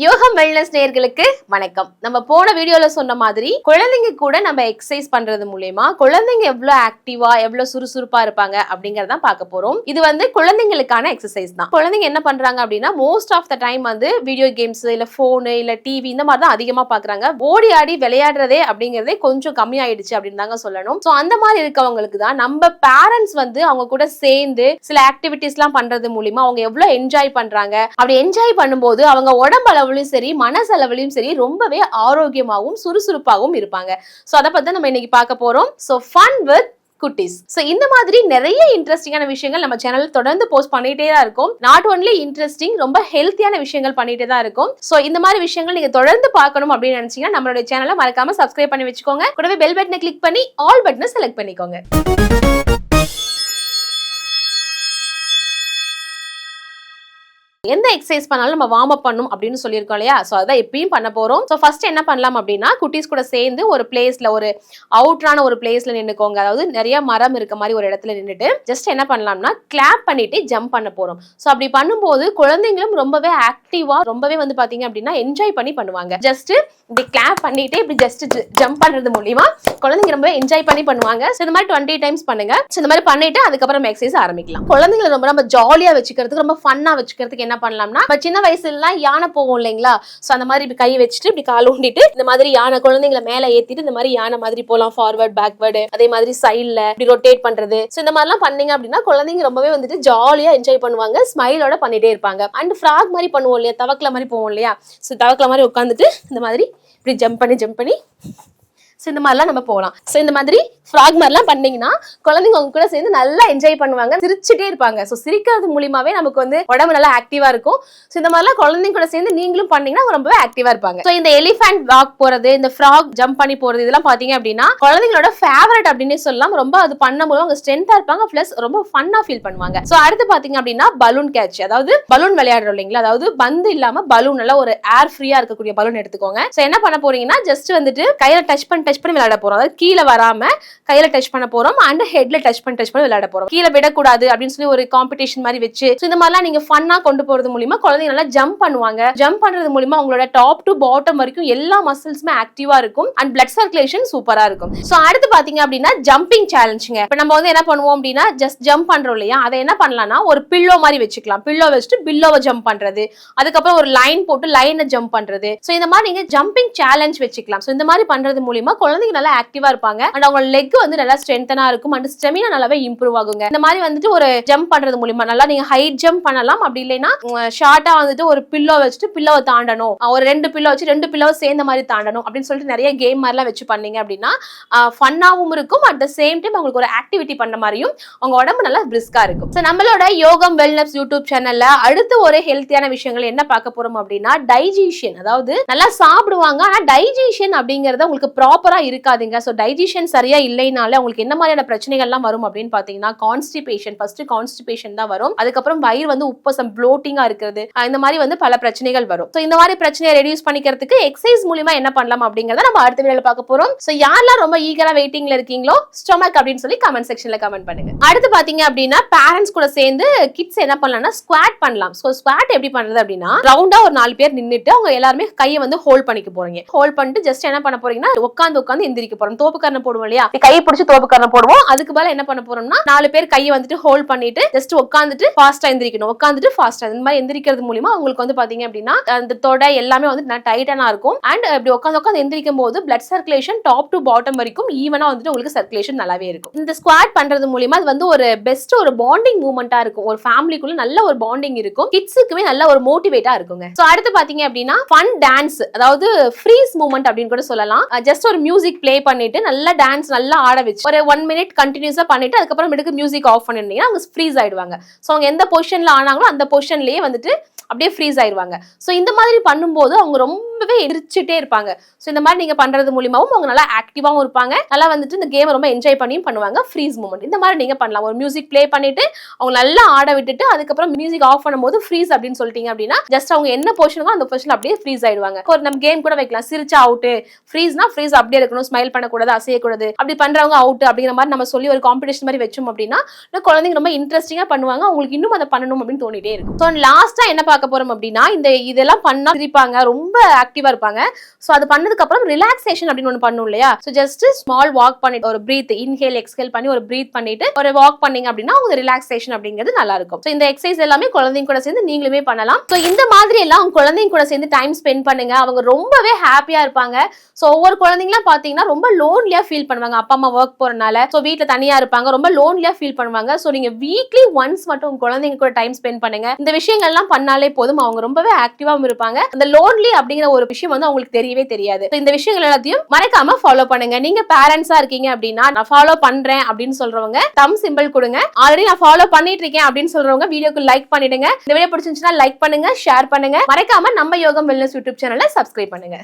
யோகம் வெல்னஸ் நேயர்களுக்கு வணக்கம். நம்ம போன வீடியோல சொன்ன மாதிரி குழந்தைங்க கூட நம்ம எக்ஸசைஸ் பண்றது மூலமா குழந்தைங்க எவ்வளவு ஆக்டிவா எவ்வளவு சுறுசுறுப்பா இருப்பாங்க அப்படிங்கறத பார்க்க போறோம். இது குழந்தைங்களுக்கான எக்ஸசைஸ் தான். குழந்தைங்க என்ன பண்றாங்க அப்படின்னா most of the time video games இல்ல போனு இல்ல டிவி இந்த மாதிரி தான் அதிகமா பாக்குறாங்க. ஓடி ஆடி விளையாடுறதே அப்படிங்கறதே கொஞ்சம் கம்மியாயிடுச்சு அப்படின்னு தாங்க சொல்லணும். சோ அந்த மாதிரி இருக்கவங்களுக்கு தான் நம்ம பேரண்ட்ஸ் அவங்க கூட சேர்ந்து சில ஆக்டிவிட்டிஸ் எல்லாம் பண்றது மூலமா அவங்க எவ்வளவு என்ஜாய் பண்றாங்க. அப்படி என்ஜாய் பண்ணும்போது அவங்க உடம்பு சரி மனசளவிலும் சரி ரொம்பவே ஆரோக்கியமாகவும் சுறுசுறுப்பாகவும் இருப்பாங்க. சோ அத பத்தி நம்ம இன்னைக்கு பார்க்க போறோம். சோ ஃபன் வித் குட்டீஸ். சோ இந்த மாதிரி நிறைய இன்ட்ரெஸ்டிங்கான விஷயங்கள் நம்ம சேனல்ல தொடர்ந்து போஸ்ட் பண்ணிட்டே தான் இருக்கும். நாட் ஒன்லி இன்ட்ரெஸ்டிங், ரொம்ப ஹெல்த்தியான விஷயங்கள் பண்ணிட்டே தான் இருக்கும். சோ இந்த மாதிரி விஷயங்கள் நீங்க தொடர்ந்து பார்க்கணும் அப்படின்னு நினைச்சீங்கன்னா நம்மளுடைய சேனலை மறக்காம சப்ஸ்கிரைப் பண்ணி வச்சுக்கோங்க. கூடவே பெல் பட்டனை கிளிக் பண்ணி ஆல் பட்டனை செலக்ட் பண்ணிக்கோங்க. எந்த எக்ஸசைஸ் பண்ணாலும் நம்ம வார்ம் அப் பண்ணணும் அப்படின்னு சொல்லியிருக்கோம் இல்லையா? சோ அதான் எப்பயும் பண்ண போறோம். சோ ஃபர்ஸ்ட் என்ன பண்ணலாம் அப்படின்னா குட்டீஸ் கூட சேர்ந்து ஒரு பிளேஸ்ல ஒரு அவுட்ரான ஒரு பிளேஸ்ல நின்னுக்கோங்க. அதாவது நிறைய மரம் இருக்க மாதிரி ஒரு இடத்துல நின்னுட்டு ஜஸ்ட் என்ன பண்ணலாம்னா கிளாப் பண்ணிட்டு ஜம்ப் பண்ண போறோம். சோ அப்படி பண்ணும்போது குழந்தைங்களும் ரொம்பவே ஆக்டிவா ரொம்பவே பாத்தீங்க அப்படின்னா என்ஜாய் பண்ணி பண்ணுவாங்க. ஜஸ்ட் இப்படி கிளாப் பண்ணிட்டு இப்படி ஜஸ்ட் ஜம்ப் பண்றது மூலியமா குழந்தைங்க ரொம்ப என்ஜாய் பண்ணி பண்ணுவாங்க. சோ இந்த மாதிரி 20 டைம்ஸ் பண்ணுங்க. சோ இந்த மாதிரி பண்ணிட்டு அதுக்கப்புறம் எக்ஸசைஸ் ஆரம்பிக்கலாம். குழந்தைங்களை ரொம்ப ஜாலியா வச்சுக்கிறதுக்கு ரொம்ப ஃபன்னா வச்சுக்கிறதுக்கு என்ன பண்ணலாம்னா சின்ன வயசுல யானை போகும் இல்லைங்களா? சோ அந்த மாதிரி இப்படி கை வச்சுட்டு இப்படி கால் ஊண்டிட்டு இந்த மாதிரி யானை குழந்தைங்களை மேல ஏத்திட்டு இந்த மாதிரி யானை மாதிரி போலாம். ஃபார்வர்ட் பேக்வர்டு அதே மாதிரி சைட்ல இப்படி ரொட்டேட் பண்றது. சோ இந்த மாதிரிலாம் பண்ணீங்க அப்படின்னா குழந்தைங்க ரொம்பவே ஜாலியா என்ஜாய் பண்ணுவாங்க. ஸ்மைலோட பண்ணிட்டே இருப்பாங்க. அண்ட் ஃப்ராக் மாதிரி பண்ணுவோம் இல்லையா? தவக்கல மாதிரி போவோம் இல்லையா? சோ தவக்கல மாதிரி உட்காந்துட்டு இந்த மாதிரி இப்படி ஜம்ப் பண்ணி இந்த மாதிரிலாம் நம்ம போகலாம். சோ இந்த மாதிரி ஃப்ராக் மாதிரிலாம் பண்ணீங்கன்னா குழந்தைங்க உங்க கூட சேர்ந்து நல்லா என்ஜாய் பண்ணுவாங்க, சிரிச்சுட்டே இருப்பாங்க. சோ சிரிக்கிறது மூலியமாவே நமக்கு உடம்பு நல்லா ஆக்டிவா இருக்கும். சோ இந்த மாதிரிலாம் குழந்தைங்க கூட சேர்ந்து நீங்களும் பண்ணீங்கன்னா ரொம்பவே ஆக்டிவா இருப்பாங்க. சோ இந்த எலிஃபண்ட் வாக் போறது, இந்த ஃப்ராக் ஜம்ப் பண்ணி போறது இதெல்லாம் பாத்தீங்க அப்படின்னா குழந்தைங்களோட ஃபேவரட் அப்படின்னு சொல்லலாம். ரொம்ப அது பண்ணும்போது அவங்க ஸ்ட்ரென்த்தா இருப்பாங்க, பிளஸ் ரொம்ப ஃபன்னா ஃபீல் பண்ணுவாங்க. சோ அடுத்து பாத்தீங்க அப்படின்னா பலூன் கேட்ச், அதாவது பலூன் விளையாடுறோம் இல்லைங்களா? அதாவது பந்து இல்லாம பலூன் நல்லா ஒரு ஏர் ஃப்ரீயா இருக்கக்கூடிய பலூன் எடுத்துக்கோங்க. சோ என்ன பண்ண போறீங்கன்னா ஜஸ்ட் கையில டச் பண்ணி விளையாட போறோம். அதாவது கீழே வராம கையில டச் பண்ண போறோம் அண்ட் ஹெட்ல டச் பண்ணி விளையாட போறோம். கீழே விடக்கூடாது அப்படின்னு சொல்லி ஒரு காம்படிஷன் மாதிரி வச்சு இந்த மாதிரிலாம் நீங்க ஃபன்னா கொண்டு போறது மூலமா குழந்தைங்க நல்லா ஜம்ப் பண்ணுவாங்க. ஜம்ப் பண்றது மூலமா உங்களோட டாப் டு பாட்டம் வரைக்கும் எல்லா மசில்ஸுமே ஆக்டிவா இருக்கும் அண்ட் பிளட் சர்க்குலேஷன் சூப்பரா இருக்கும். சோ அடுத்து பாத்தீங்க அப்படின்னா ஜம்பிங் சேலஞ்சுங்க. இப்ப நம்ம என்ன பண்ணுவோம் அப்படின்னா ஜஸ்ட் ஜம்ப் பண்றோம் இல்லையா? அதை என்ன பண்ணலாம்னா ஒரு பில்லோ மாதிரி வச்சுக்கலாம். பில்லோ வச்சுட்டு பில்லோவை ஜம்ப் பண்றது, அதுக்கப்புறம் ஒரு லைன் போட்டு லைனை ஜம்ப் பண்றது. சோ இந்த மாதிரி நீங்க ஜம்பிங் சேலஞ்ச் வச்சுக்கலாம். சோ இந்த மாதிரி பண்றது மூலமா குழந்தைங்க நல்லா ஆக்டிவா இருப்பாங்க அண்ட் அவங்க லெக் நல்லா ஸ்ட்ரென்த்தனா இருக்கும் அண்ட் ஸ்டெமினா நல்லாவே இம்ப்ரூவ் ஆகுங்க. இந்த மாதிரி ஒரு ஜம்ப் பண்றது மூலமா நல்லா நீங்க ஹைட் ஜம்ப் பண்ணலாம். அப்படி இல்லைன்னா ஷார்ட்டா ஒரு பில்லோ வச்சுட்டு பில்லோவை தாண்டணும், ஒரு 2 பில்லோ வச்சு 2 பில்லோவை சேர்ந்த மாதிரி தாண்டணும் அப்படின்னு சொல்லிட்டு நிறைய கேம் மாதிரிலாம் வச்சு பண்ணீங்க அப்படின்னா ஃபன்னாவும் இருக்கும். அட் த சேம் டைம் உங்களுக்கு ஒரு ஆக்டிவிட்டி பண்ண மாதிரியும் உங்க உடம்பு நல்லா பிரிஸ்கா இருக்கும். சோ நம்மளோட யோகம் வெல்னஸ் யூடியூப் சேனல்ல அடுத்து ஒரு ஹெல்த்தியான விஷயங்கள் என்ன பார்க்க போறோம் அப்படின்னா டைஜஷன். அதாவது நல்லா சாப்பிடுவாங்க ஆனா டைஜஷன் அப்படிங்கறது உங்களுக்கு ப்ராப்பரா இருக்காதுங்க. சோ டைஜஷன் சரியா இல்லைனால உங்களுக்கு என்ன மாதிரியான பிரச்சனைகள்லாம் வரும் அப்படின்னு பாத்தீங்கன்னா கான்ஸ்டிபேஷன். ஃபர்ஸ்ட் கான்ஸ்டிபேஷன் தான் வரும். அதுக்கப்புறம் வயிறு உப்பசம் ப்ளோட்டிங்கா இருக்கிறது, இந்த மாதிரி பல பிரச்சனைகள் வரும். சோ இந்த மாதிரி பிரச்சனையை ரெடியூஸ் பண்ணிக்கிறதுக்கு எக்ஸசைஸ் மூலமா என்ன பண்ணலாம் அப்படிங்கறத நம்ம அடுத்த வீடியோல பார்க்க போறோம். சோ யாரெல்லாம் ரொம்ப ஈகரா வெயிட்டிங்ல இருக்கீங்களோ ஸ்டொமக் அப்படின்னு சொல்லி கமெண்ட் செக்ஷன்ல கமெண்ட் பண்ணுங்க. அடுத்து பாத்தீங்க அப்படின்னா பேரண்ட்ஸ் கூட சேர்ந்து கிட்ஸ் என்ன பண்ணலாம்னா ஸ்குவாட் பண்ணலாம். சோ ஸ்குவாட் எப்படி பண்றது அப்படின்னா ரவுண்டா ஒரு 4 பேர் நின்னுட்டு அவங்க எல்லாருமே கையை ஹோல்ட் பண்ணிக்க போறீங்க. ஹோல்ட் பண்ணிட்டு ஜஸ்ட் என்ன பண்ண போறீங்கன்னா உட்காந்து எந்திரிக்க போறோம். தோப்புக்கரணை போடுவோம் இல்லையா? கையை பிடிச்சி தோப்புக்கரணை போடுவோம். அதுக்கு மேல என்ன பண்ண போறோம்னா 4 பேர் கையை ஹோல்ட் பண்ணிட்டு ஜஸ்ட் உட்காந்துட்டு ஃபாஸ்டா எந்திரிக்கணும். உட்காந்துட்டு ஃபாஸ்டா இந்த மாதிரி எந்திரிக்கிறது மூலமா உங்களுக்கு பாத்தீங்க அப்படின்னா அந்த தொடை எல்லாமே டைட்டனா இருக்கும் அண்ட் இப்படி உட்காந்து எந்திரிக்கும் போது blood circulation top to bottom வரைக்கும் ஈவனா உங்களுக்கு சர்க்குலேஷன் நல்லாவே இருக்கும். இந்த ஸ்குவாட் பண்றது மூலமா அது ஒரு பெஸ்ட் ஒரு பாண்டிங் மூவ்மெண்டா இருக்கும். ஒரு ஃபேமிலிக்குள்ள நல்ல ஒரு பாண்டிங் இருக்கும். கிட்ஸுக்குமே நல்ல ஒரு மோட்டிவேட்டா இருக்குங்க. சோ அடுத்து பாத்தீங்க அப்படின்னா ஃபன் டான்ஸ், அதாவது ஃப்ரீஸ் மூவ்மெண்ட் அப்படின்னு கூட சொல்லலாம். ஜஸ்ட் ஒரு மியூசிக் ப்ளே பண்ணிட்டு நல்லா டான்ஸ் நல்லா ஆட வச்சு ஒரு 1 மினிட் கண்டினியூஸா பண்ணிட்டு அதுக்கப்புறம் மியூசிக் ஆஃப் பண்ணிருந்தீங்கன்னா அவங்க ஃப்ரீஸ் ஆயிடுவாங்க. சோ அவங்க எந்த பொசிஷன்ல ஆனாங்களோ அந்த பொசிஷன்லயே அப்படியே ஃப்ரீஸ் ஆயிடுவாங்க. சோ இந்த மாதிரி பண்ணும்போது அவங்க ரொம்ப ரொம்பவே எரிச்சிட்டே இருப்பாங்க. ஸோ இந்த மாதிரி நீங்க பண்றது மூலியமாவும் அவங்க நல்லா ஆக்டிவாவும் இருப்பாங்க, நல்லா வந்துட்டு இந்த கேமை ரொம்ப என்ஜாய் பண்ணியும் பண்ணுவாங்க. ஃப்ரீஸ் மூமெண்ட் இந்த மாதிரி நீங்க பண்ணலாம். ஒரு மியூசிக் ப்ளே பண்ணிட்டு அவங்க நல்லா ஆட விட்டுட்டு அதுக்கப்புறம் மியூசிக் ஆஃப் பண்ணும்போது ஃப்ரீஸ் அப்படின்னு சொல்லிட்டீங்க அப்படின்னா ஜஸ்ட் அவங்க என்ன பொசிஷனோ அந்த பொசிஷன் அப்படியே ஃப்ரீஸ் ஆயிடுவாங்க. ஒரு நம்ம கேம் கூட வைக்கலாம், சிரிச்சா அவுட், ஃப்ரீஸ்னா ஃப்ரீஸ் அப்படியே இருக்கணும், ஸ்மைல் பண்ணக்கூடாது, அசையக்கூடாது, அப்படி பண்றவங்க அவுட் அப்படிங்கிற மாதிரி நம்ம சொல்லி ஒரு காம்படிஷன் மாதிரி வச்சோம் அப்படின்னா குழந்தைங்க ரொம்ப இன்ட்ரெஸ்டிங்கா பண்ணுவாங்க, அவங்களுக்கு இன்னும் அதை பண்ணணும் அப்படின்னு தோணிட்டே இருக்கும். ஸோ லாஸ்டா என்ன பார்க்க போறோம் அப்படின்னா இதெல்லாம் பண்ணா சிரிப்பாங்க, ரொம்ப ஆக்டிவா இருப்பாங்க. ஸோ அது பண்ணதுக்கு அப்புறம் ரிலாக்ஸேஷன் அப்படின்னு ஒன்று பண்ணும் இல்லையா, ஸோ ஜஸ்ட் ஸ்மால் வாக் பண்ணிட்டு ஒரு பிரீத் இன்ஹேல் எக்ஸ்ஹேல் பண்ணி ஒரு பிரீத் பண்ணிட்டு ஒரு வாக் பண்ணீங்க அப்படின்னா உங்க ரிலாக்ஸேஷன் அப்படிங்கிறது நல்லா இருக்கும். ஸோ இந்த எக்ஸசைஸ் எல்லாமே குழந்தைங்க கூட சேர்ந்து நீங்களுமே பண்ணலாம். ஸோ இந்த மாதிரி எல்லாம் உங்க குழந்தைங்க கூட சேர்ந்து டைம் ஸ்பெண்ட் பண்ணுங்க, அவங்க ரொம்பவே ஹாப்பியா இருப்பாங்க. ஸோ ஒவ்வொரு குழந்தைங்களாம் பாத்தீங்கன்னா ரொம்ப லோன்லியா ஃபீல் பண்ணுவாங்க, அப்பா அம்மா ஒர்க் போறதுனால. ஸோ வீட்டுல தனியா இருப்பாங்க, ரொம்ப லோன்லியா ஃபீல் பண்ணுவாங்க. ஸோ நீங்க வீக்லி ஒன்ஸ் மட்டும் உங்க குழந்தைங்க கூட டைம் ஸ்பெண்ட் பண்ணுங்க. இந்த விஷயங்கள் எல்லாம் பண்ணாலே போதும், அவங்க ரொம்பவே ஆக்டிவாவும் இருப்பாங்க. அந்த லோன்லி அப்படிங்கிற ஒரு விஷயம் வந்து அவங்களுக்கு தெரியவே தெரியாது. இந்த விஷயங்கள் எல்லாத்தையும் மறக்காம ஃபாலோ பண்ணுங்க. நீங்க பேரண்ட்ஸா இருக்கீங்க அப்படின்னா நான் ஃபாலோ பண்றேன் அப்படின்னு சொல்றவங்க தம் சிம்பிள் கொடுங்க. ஆல்ரெடி நான் ஃபாலோ பண்ணிட்டு இருக்கேன் அப்படின்னு சொல்றவங்க வீடியோக்கு லைக் பண்ணிடுங்க. இந்த வீடியோ பிடிச்சிருந்துச்சுன்னா லைக் பண்ணுங்க, ஷேர் பண்ணுங்க. மறக்காம நம்ம யோகம் வெல்னஸ் யூடியூப் சேனலை சப்ஸ்கிரைப் பண்ணுங்க.